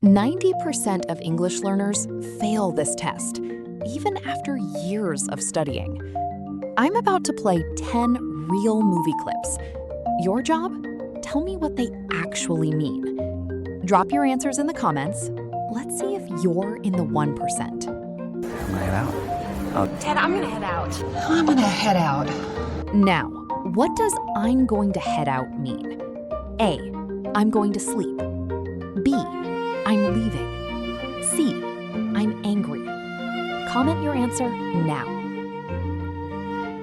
90% of English learners fail this test, even after years of studying. I'm about to play 10 real movie clips. Your job? Tell me what they actually mean. Drop your answers in the comments. Let's see if you're in the 1%. I'm gonna head out. Dad, I'm gonna head out. I'm gonna head out. Now, what does I'm going to head out mean? A. I'm going to sleep. B. I'm leaving. C. I'm angry. Comment your answer now.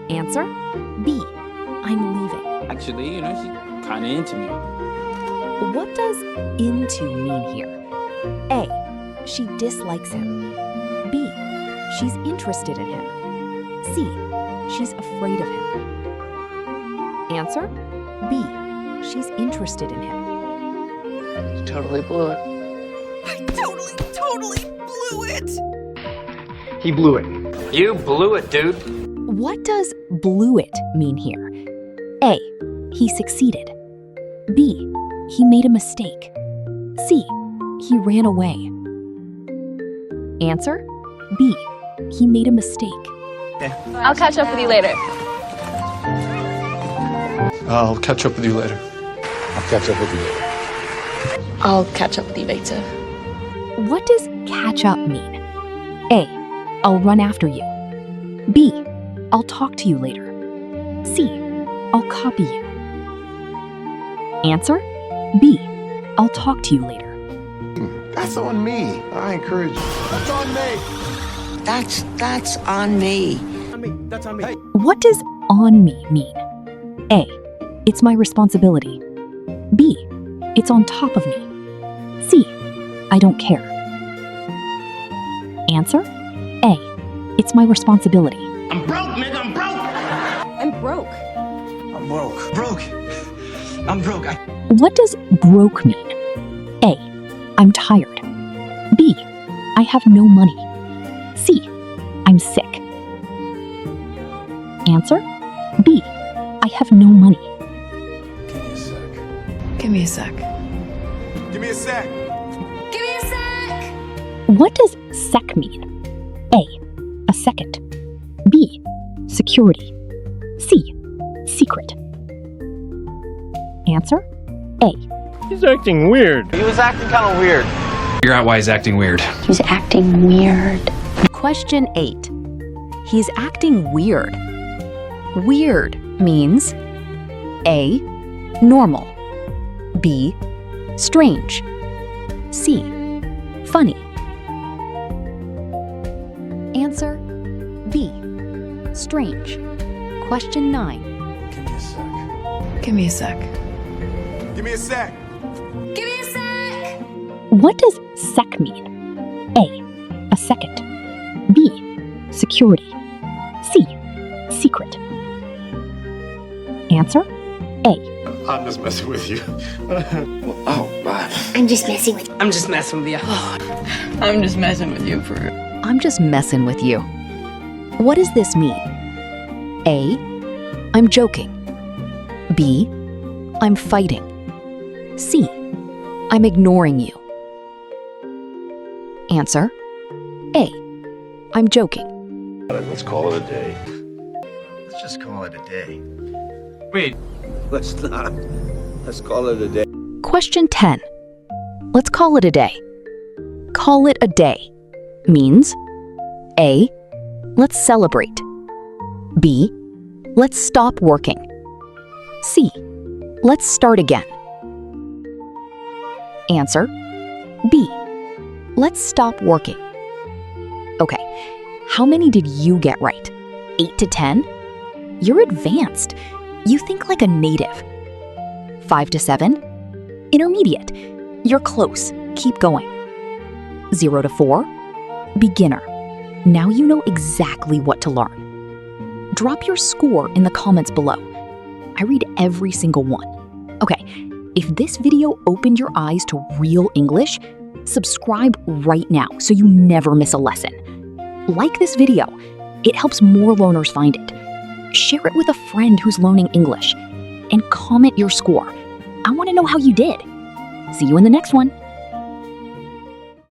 Answer B. I'm leaving. Actually, she's kind of into me. What does into mean here? A. She dislikes him. B. She's interested in him. C. She's afraid of him. Answer B. She's interested in him. You totally blew it. I totally blew it. He blew it. You blew it, dude. What does blew it mean here? A. He succeeded. B. He made a mistake. C. He ran away. Answer B. He made a mistake. I'll catch up with you later. I'll catch up with you later. I'll catch up with you later. I'll catch up with you later. What does catch up mean? A. I'll run after you. B. I'll talk to you later. C. I'll copy you. Answer B. I'll talk to you later. That's on me. I encourage you. That's on me. That's on me. That's on me. Hey. What does on me mean? A. It's my responsibility. B. It's on top of me. C. I don't care. Answer A. It's my responsibility. I'm broke, nigga, I'm broke! I'm broke. I'm broke. I'm broke. What does broke mean? A. I'm tired. B. I have no money. C. I'm sick. Answer B. I have no money. Give me a sec. Give me a sec. Give me a sec. What does sec mean? A. Second. B. Security. C. Secret. Answer A. He's acting weird. He was acting kind of weird. Figure out why he's acting weird. He's acting weird. Question 8. He's acting weird. Weird means A. Normal. B. Strange. C. Funny. Answer B. Strange. Question 9. Give me a sec. Give me a sec. Give me a sec. What does sec mean? A. Second. B. Security. C. Secret. Answer A. I'm just messing with you. Oh, God. I'm just messing with you. I'm just messing with you. I'm just messing with you for I'm just messing with you. What does this mean? A. I'm joking. B. I'm fighting. C. I'm ignoring you. Answer A. I'm joking. Let's call it a day. Let's just call it a day. Wait, Let's not. Let's call it a day. Question 10. Let's call it a day. Call it a day means A. Let's celebrate. B. Let's stop working. C. Let's start again. Answer B. Let's stop working. Okay, how many did you get right? 8 to 10? You're advanced. You think like a native. 5 to 7? Intermediate. You're close. Keep going. 0 to 4? Beginner. Now you know exactly what to learn. Drop your score in the comments below. I read every single one. Okay, if this video opened your eyes to real English, subscribe right now so you never miss a lesson. Like this video. It helps more learners find it. Share it with a friend who's learning English. And comment your score. I want to know how you did. See you in the next one.